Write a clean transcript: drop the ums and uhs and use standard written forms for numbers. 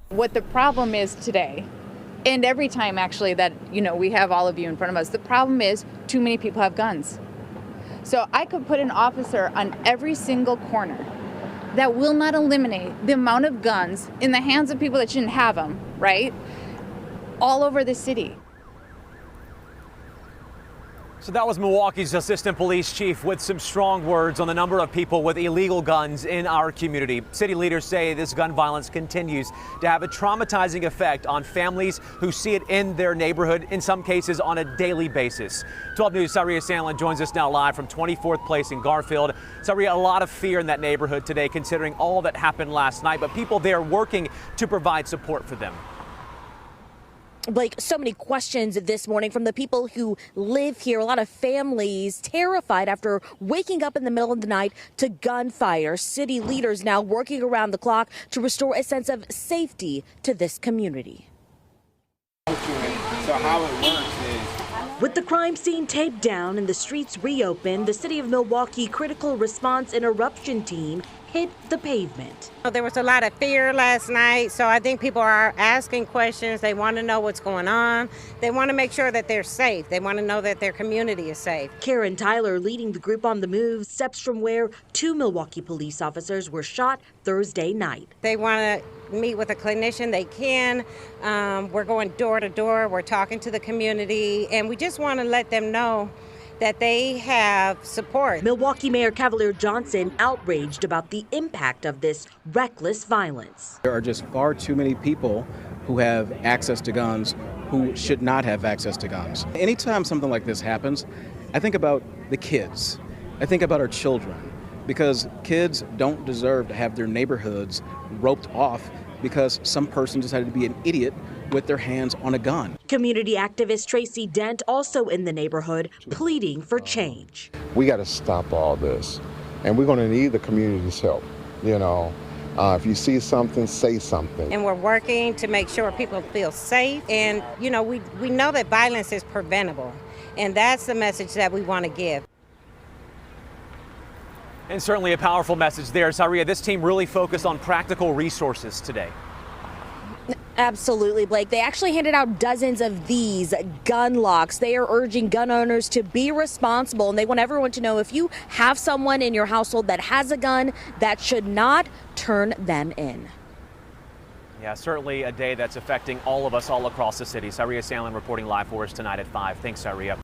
What the problem is today, and every time actually that, we have all of you in front of us, the problem is too many people have guns. So I could put an officer on every single corner. That will not eliminate the amount of guns in the hands of people that shouldn't have them, right? All over the city. So that was Milwaukee's assistant police chief with some strong words on the number of people with illegal guns in our community. City leaders say this gun violence continues to have a traumatizing effect on families who see it in their neighborhood, in some cases on a daily basis. 12 News' Saria Sandlin joins us now live from 24th Place in Garfield. Saria, a lot of fear in that neighborhood today considering all that happened last night, but people there working to provide support for them. Blake, so many questions this morning from the people who live here. A lot of families terrified after waking up in the middle of the night to gunfire. City leaders now working around the clock to restore a sense of safety to this community. So how it works is, with the crime scene taped down and the streets reopened, the City of Milwaukee Critical Response Interruption Team hit the pavement. There was a lot of fear last night, so I think people are asking questions. They want to know what's going on. They want to make sure that they're safe. They want to know that their community is safe. Karen Tyler, leading the group on the move, steps from where 2 Milwaukee police officers were shot Thursday night. They want to meet with a clinician. They can. We're going door to door. We're talking to the community, and we just want to let them know that they have support. Milwaukee Mayor Cavalier Johnson outraged about the impact of this reckless violence. There are just far too many people who have access to guns who should not have access to guns. Anytime something like this happens, I think about the kids. I think about our children, because kids don't deserve to have their neighborhoods roped off because some person decided to be an idiot with their hands on a gun. Community activist Tracy Dent, also in the neighborhood, pleading for change. We got to stop all this, and we're going to need the community's help. If you see something, say something. And we're working to make sure people feel safe. And, we know that violence is preventable, and that's the message that we want to give. And certainly a powerful message there. Saria, this team really focused on practical resources today. Absolutely, Blake. They actually handed out dozens of these gun locks. They are urging gun owners to be responsible, and they want everyone to know if you have someone in your household that has a gun, that should not turn them in. Yeah, certainly a day that's affecting all of us all across the city. Saria Sandlin reporting live for us tonight at 5. Thanks, Saria.